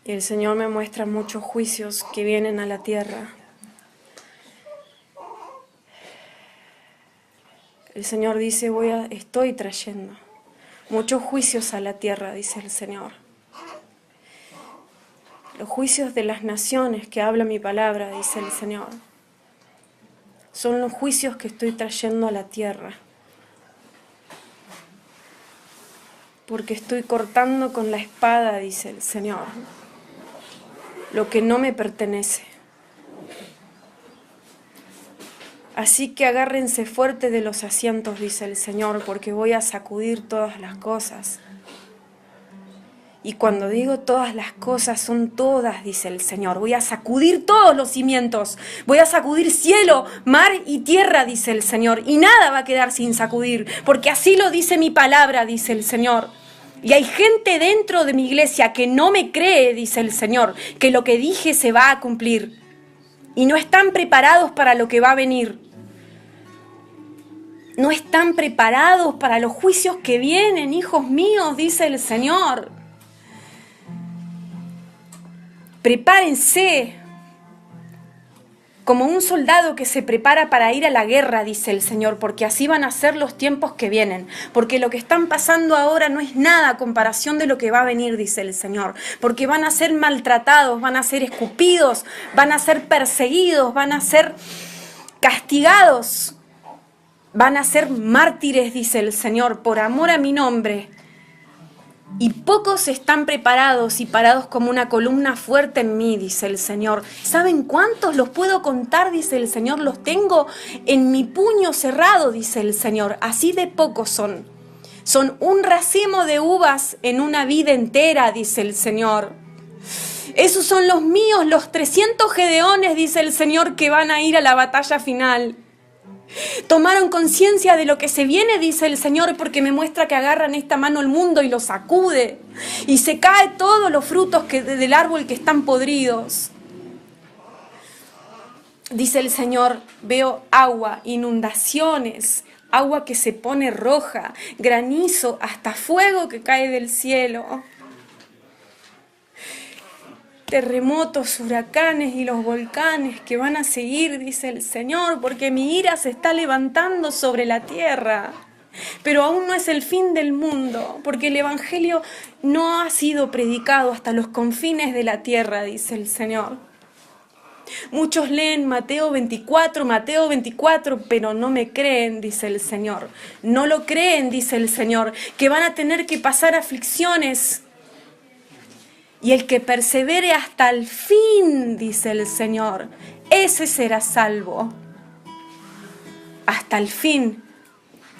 Y el Señor me muestra muchos juicios que vienen a la tierra. El Señor dice, estoy trayendo muchos juicios a la tierra, dice el Señor. Los juicios de las naciones que habla mi palabra, dice el Señor, son los juicios que estoy trayendo a la tierra. Porque estoy cortando con la espada, dice el Señor, lo que no me pertenece. Así que agárrense fuerte de los asientos, dice el Señor, porque voy a sacudir todas las cosas. Y cuando digo todas las cosas, son todas, dice el Señor. Voy a sacudir todos los cimientos. Voy a sacudir cielo, mar y tierra, dice el Señor. Y nada va a quedar sin sacudir, porque así lo dice mi palabra, dice el Señor. Y hay gente dentro de mi iglesia que no me cree, dice el Señor, que lo que dije se va a cumplir. Y no están preparados para lo que va a venir. No están preparados para los juicios que vienen, hijos míos, dice el Señor. Prepárense como un soldado que se prepara para ir a la guerra, dice el Señor, porque así van a ser los tiempos que vienen, porque lo que están pasando ahora no es nada a comparación de lo que va a venir, dice el Señor, porque van a ser maltratados, van a ser escupidos, van a ser perseguidos, van a ser castigados, van a ser mártires, dice el Señor, por amor a mi nombre. Y pocos están preparados y parados como una columna fuerte en mí, dice el Señor. ¿Saben cuántos los puedo contar? Dice el Señor. Los tengo en mi puño cerrado, dice el Señor. Así de pocos son. Son un racimo de uvas en una vida entera, dice el Señor. Esos son los míos, los 300 gedeones, dice el Señor, que van a ir a la batalla final. Tomaron conciencia de lo que se viene, dice el Señor, porque me muestra que agarran esta mano el mundo y lo sacude. Y se cae todos los frutos del árbol que están podridos. Dice el Señor, veo agua, inundaciones, agua que se pone roja, granizo, hasta fuego que cae del cielo. Terremotos, huracanes y los volcanes que van a seguir, dice el Señor, porque mi ira se está levantando sobre la tierra. Pero aún no es el fin del mundo, porque el Evangelio no ha sido predicado hasta los confines de la tierra, dice el Señor. Muchos leen Mateo 24, pero no me creen, dice el Señor. No lo creen, dice el Señor, que van a tener que pasar aflicciones. Y el que persevere hasta el fin, dice el Señor, ese será salvo. Hasta el fin.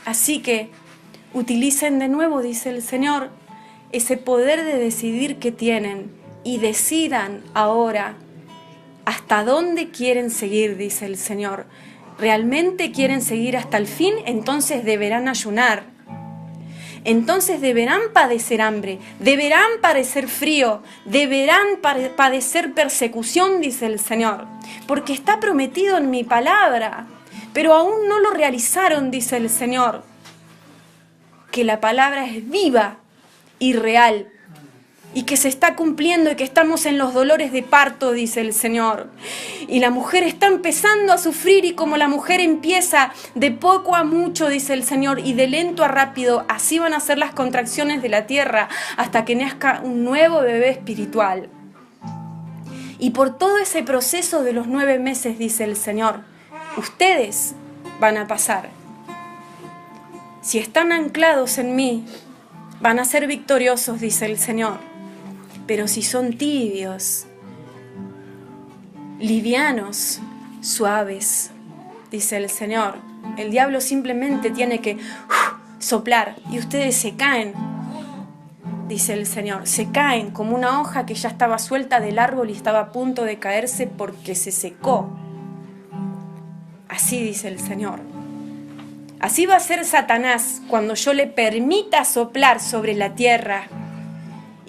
Así que utilicen de nuevo, dice el Señor, ese poder de decidir que tienen y decidan ahora hasta dónde quieren seguir, dice el Señor. ¿Realmente quieren seguir hasta el fin? Entonces deberán ayunar. Entonces deberán padecer hambre, deberán padecer frío, deberán padecer persecución, dice el Señor, porque está prometido en mi palabra, pero aún no lo realizaron, dice el Señor, que la palabra es viva y real, y que se está cumpliendo y que estamos en los dolores de parto, dice el Señor. Y la mujer está empezando a sufrir y como la mujer empieza de poco a mucho, dice el Señor, y de lento a rápido, así van a ser las contracciones de la tierra hasta que nazca un nuevo bebé espiritual. Y por todo ese proceso de los 9 meses, dice el Señor, ustedes van a pasar. Si están anclados en mí, van a ser victoriosos, dice el Señor. Pero si son tibios, livianos, suaves, dice el Señor, el diablo simplemente tiene que soplar y ustedes se caen, dice el Señor, se caen como una hoja que ya estaba suelta del árbol y estaba a punto de caerse porque se secó. Así dice el Señor. Así va a ser Satanás cuando yo le permita soplar sobre la tierra.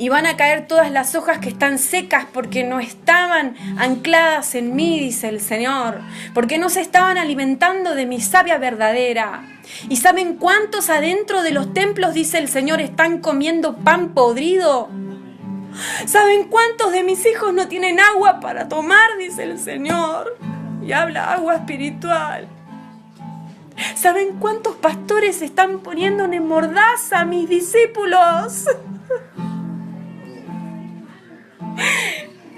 Y van a caer todas las hojas que están secas porque no estaban ancladas en mí, dice el Señor. Porque no se estaban alimentando de mi savia verdadera. ¿Y saben cuántos adentro de los templos, dice el Señor, están comiendo pan podrido? ¿Saben cuántos de mis hijos no tienen agua para tomar? Dice el Señor. Y habla agua espiritual. ¿Saben cuántos pastores están poniendo en mordaza a mis discípulos?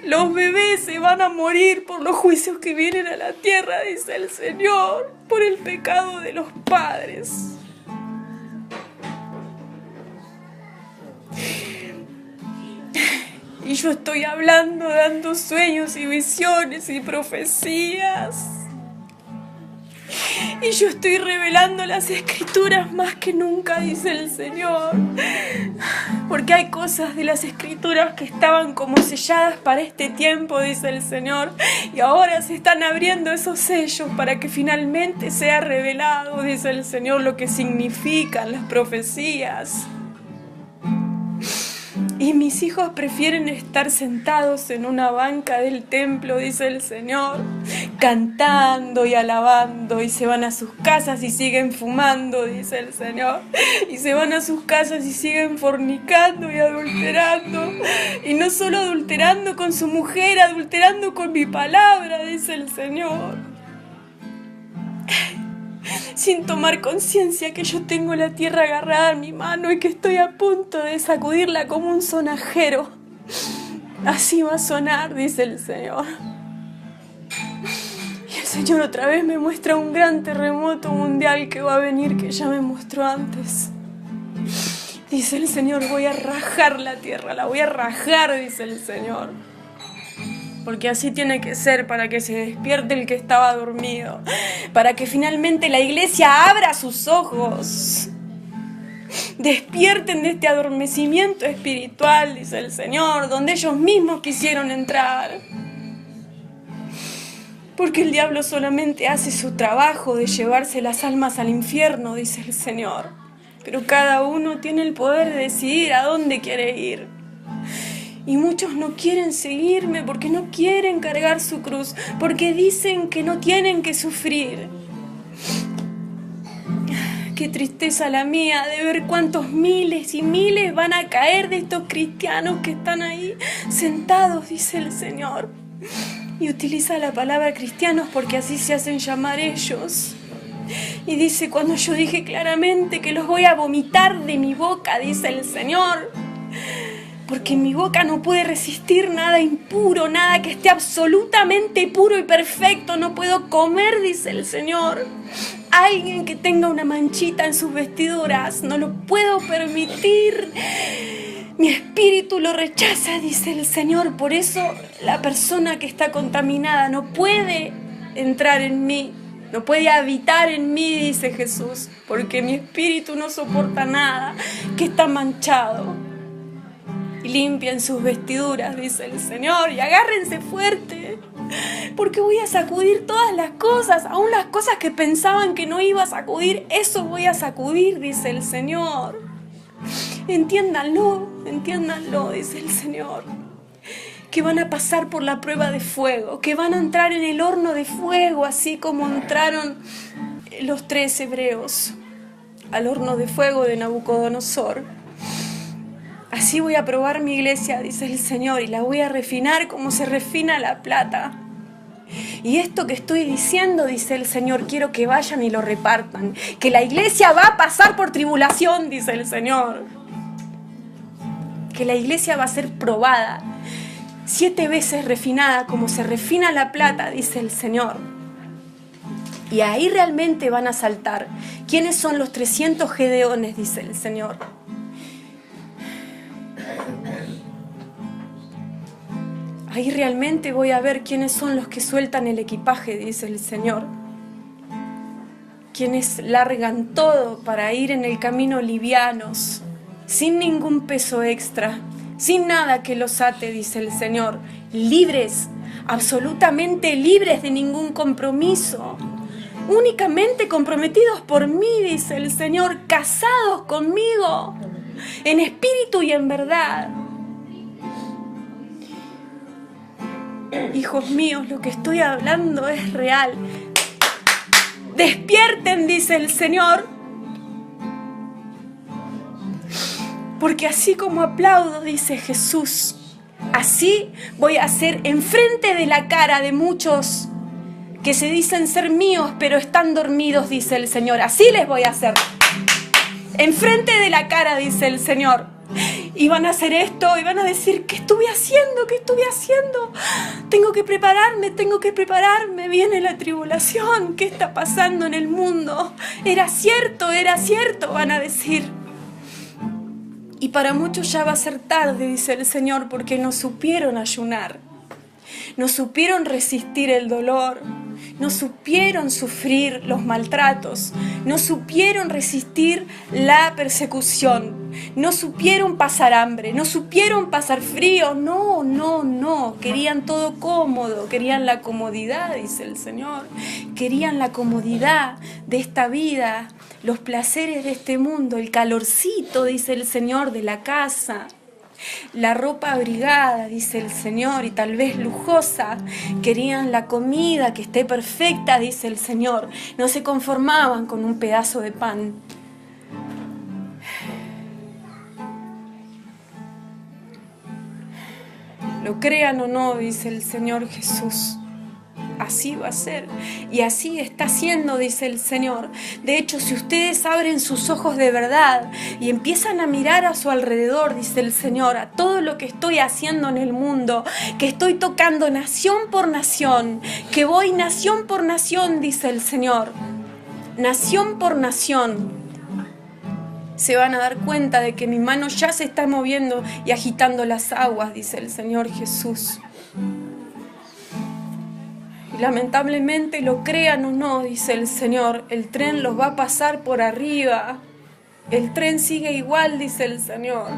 Los bebés se van a morir por los juicios que vienen a la tierra, dice el Señor, por el pecado de los padres. Y yo estoy hablando, dando sueños y visiones y profecías. Y yo estoy revelando las Escrituras más que nunca, dice el Señor. Porque hay cosas de las Escrituras que estaban como selladas para este tiempo, dice el Señor. Y ahora se están abriendo esos sellos para que finalmente sea revelado, dice el Señor, lo que significan las profecías. Y mis hijos prefieren estar sentados en una banca del templo, dice el Señor, cantando y alabando, y se van a sus casas y siguen fumando, dice el Señor, y se van a sus casas y siguen fornicando y adulterando, y no solo adulterando con su mujer, adulterando con mi palabra, dice el Señor. Sin tomar conciencia que yo tengo la tierra agarrada en mi mano y que estoy a punto de sacudirla como un sonajero. Así va a sonar, dice el Señor. Y el Señor otra vez me muestra un gran terremoto mundial que va a venir, que ya me mostró antes. Dice el Señor, voy a rajar la tierra, la voy a rajar, dice el Señor. Porque así tiene que ser, para que se despierte el que estaba dormido, para que finalmente la iglesia abra sus ojos, despierten de este adormecimiento espiritual, dice el Señor, donde ellos mismos quisieron entrar. Porque el diablo solamente hace su trabajo de llevarse las almas al infierno, dice el Señor, pero cada uno tiene el poder de decidir a dónde quiere ir. Y muchos no quieren seguirme porque no quieren cargar su cruz, porque dicen que no tienen que sufrir. Qué tristeza la mía de ver cuántos miles y miles van a caer de estos cristianos que están ahí sentados, dice el Señor. Y utiliza la palabra cristianos porque así se hacen llamar ellos. Y dice, cuando yo dije claramente que los voy a vomitar de mi boca, dice el Señor. Porque mi boca no puede resistir nada impuro, nada que esté absolutamente puro y perfecto. No puedo comer, dice el Señor. Alguien que tenga una manchita en sus vestiduras, no lo puedo permitir. Mi espíritu lo rechaza, dice el Señor. Por eso la persona que está contaminada no puede entrar en mí. No puede habitar en mí, dice Jesús. Porque mi espíritu no soporta nada que está manchado. Y limpien sus vestiduras, dice el Señor, y agárrense fuerte, porque voy a sacudir todas las cosas, aún las cosas que pensaban que no iba a sacudir, eso voy a sacudir, dice el Señor. Entiéndanlo, dice el Señor, que van a pasar por la prueba de fuego, que van a entrar en el horno de fuego, así como entraron los 3 hebreos al horno de fuego de Nabucodonosor. Así voy a probar mi iglesia, dice el Señor, y la voy a refinar como se refina la plata. Y esto que estoy diciendo, dice el Señor, quiero que vayan y lo repartan. Que la iglesia va a pasar por tribulación, dice el Señor. Que la iglesia va a ser probada, 7 veces refinada como se refina la plata, dice el Señor. Y ahí realmente van a saltar. ¿Quiénes son los 300 Gedeones?, dice el Señor. Ahí realmente voy a ver quiénes son los que sueltan el equipaje, dice el Señor. Quienes largan todo para ir en el camino livianos, sin ningún peso extra, sin nada que los ate, dice el Señor. Libres, absolutamente libres de ningún compromiso. Únicamente comprometidos por mí, dice el Señor, casados conmigo, en espíritu y en verdad. Hijos míos, lo que estoy hablando es real. Despierten, dice el Señor. Porque así como aplaudo, dice Jesús, así voy a hacer enfrente de la cara de muchos que se dicen ser míos, pero están dormidos, dice el Señor. Así les voy a hacer. Enfrente de la cara, dice el Señor. Y van a hacer esto, y van a decir, ¿qué estuve haciendo? ¿Qué estuve haciendo? Tengo que prepararme. Viene la tribulación. ¿Qué está pasando en el mundo? Era cierto, van a decir. Y para muchos ya va a ser tarde, dice el Señor, porque no supieron ayunar. No supieron resistir el dolor. No supieron sufrir los maltratos, no supieron resistir la persecución, no supieron pasar hambre, no supieron pasar frío, no, querían todo cómodo, querían la comodidad, dice el Señor, querían la comodidad de esta vida, los placeres de este mundo, el calorcito, dice el Señor, de la casa. La ropa abrigada, dice el Señor, y tal vez lujosa. Querían la comida que esté perfecta, dice el Señor. No se conformaban con un pedazo de pan. Lo crean o no, dice el Señor Jesús. Así va a ser, y así está siendo, dice el Señor. De hecho, si ustedes abren sus ojos de verdad y empiezan a mirar a su alrededor, dice el Señor, a todo lo que estoy haciendo en el mundo, que estoy tocando nación por nación, que voy nación por nación, dice el Señor, nación por nación, se van a dar cuenta de que mi mano ya se está moviendo y agitando las aguas, dice el Señor Jesús. Lamentablemente, lo crean o no, dice el Señor, el tren los va a pasar por arriba. El tren sigue igual, dice el Señor.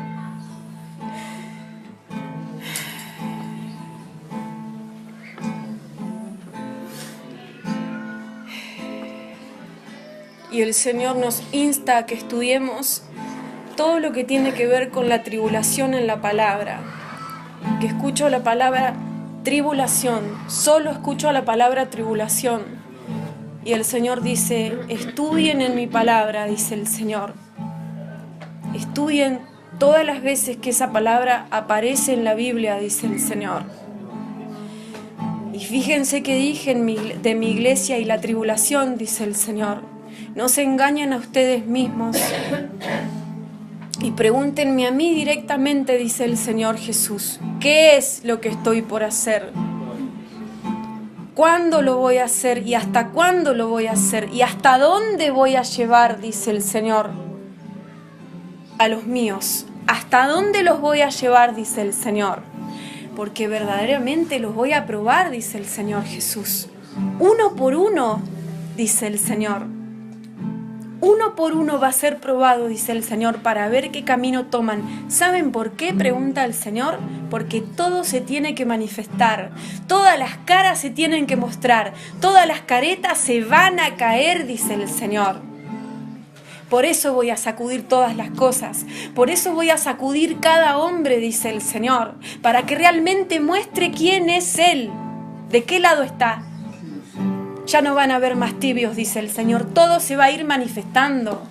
Y el Señor nos insta a que estudiemos todo lo que tiene que ver con la tribulación en la palabra. Que escucho la palabra tribulación, solo escucho la palabra tribulación. Y el Señor dice, estudien en mi palabra, dice el Señor. Estudien todas las veces que esa palabra aparece en la Biblia, dice el Señor. Y fíjense que dije de mi iglesia y la tribulación, dice el Señor. No se engañen a ustedes mismos. Y pregúntenme a mí directamente, dice el Señor Jesús, ¿qué es lo que estoy por hacer? ¿Cuándo lo voy a hacer? ¿Y hasta cuándo lo voy a hacer? ¿Y hasta dónde voy a llevar, dice el Señor, a los míos? ¿Hasta dónde los voy a llevar, dice el Señor? Porque verdaderamente los voy a probar, dice el Señor Jesús. Uno por uno, dice el Señor. Uno por uno va a ser probado, dice el Señor, para ver qué camino toman. ¿Saben por qué? Pregunta el Señor. Porque todo se tiene que manifestar. Todas las caras se tienen que mostrar. Todas las caretas se van a caer, dice el Señor. Por eso voy a sacudir todas las cosas. Por eso voy a sacudir cada hombre, dice el Señor. Para que realmente muestre quién es Él. ¿De qué lado está? Ya no van a haber más tibios, dice el Señor. Todo se va a ir manifestando.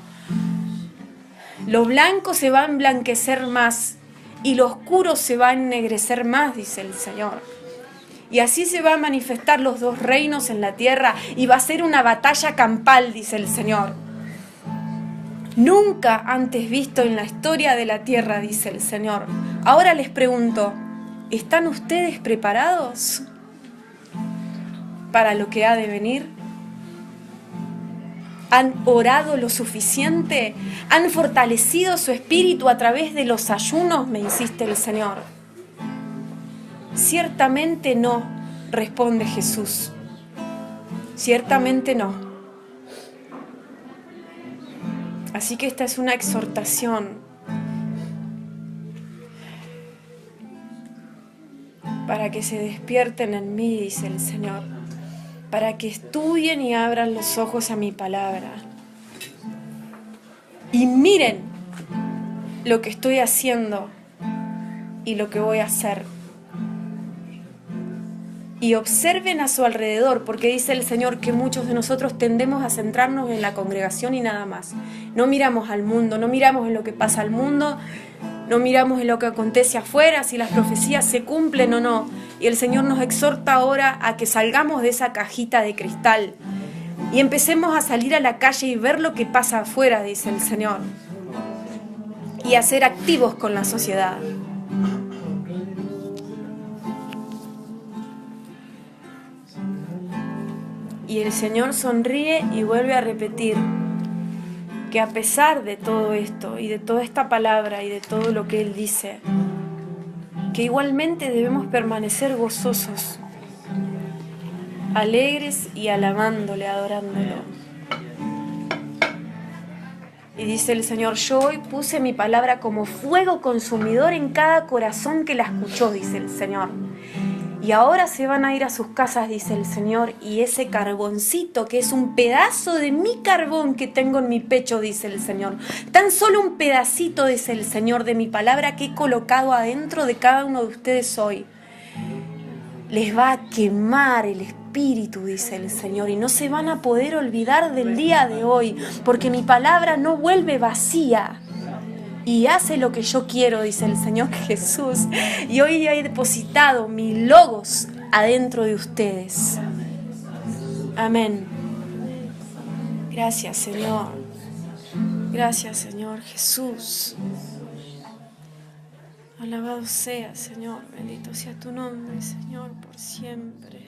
Lo blanco se va a emblanquecer más y lo oscuro se va a ennegrecer más, dice el Señor. Y así se van a manifestar los dos reinos en la tierra y va a ser una batalla campal, dice el Señor. Nunca antes visto en la historia de la tierra, dice el Señor. Ahora les pregunto, ¿están ustedes preparados para lo que ha de venir? ¿Han orado lo suficiente? ¿Han fortalecido su espíritu a través de los ayunos? Me insiste el Señor. Ciertamente no, responde Jesús. Ciertamente no. Así que esta es una exhortación para que se despierten en mí, dice el Señor. Para que estudien y abran los ojos a mi palabra. Y miren lo que estoy haciendo y lo que voy a hacer. Y observen a su alrededor, porque dice el Señor que muchos de nosotros tendemos a centrarnos en la congregación y nada más. No miramos al mundo, no miramos en lo que pasa al mundo, No miramos en lo que acontece afuera, si las profecías se cumplen o no. Y el Señor nos exhorta ahora a que salgamos de esa cajita de cristal y empecemos a salir a la calle y ver lo que pasa afuera, dice el Señor. Y a ser activos con la sociedad. Y el Señor sonríe y vuelve a repetir que a pesar de todo esto y de toda esta palabra y de todo lo que Él dice, que igualmente debemos permanecer gozosos, alegres y alabándole, adorándolo. Y dice el Señor, yo hoy puse mi palabra como fuego consumidor en cada corazón que la escuchó, dice el Señor. Y ahora se van a ir a sus casas, dice el Señor, y ese carboncito, que es un pedazo de mi carbón que tengo en mi pecho, dice el Señor, tan solo un pedacito, dice el Señor, de mi palabra que he colocado adentro de cada uno de ustedes hoy, les va a quemar el espíritu, dice el Señor, y no se van a poder olvidar del día de hoy, porque mi palabra no vuelve vacía. Y hace lo que yo quiero, dice el Señor Jesús. Y hoy he depositado mi logos adentro de ustedes. Amén. Gracias, Señor. Gracias, Señor Jesús. Alabado sea, Señor. Bendito sea tu nombre, Señor, por siempre.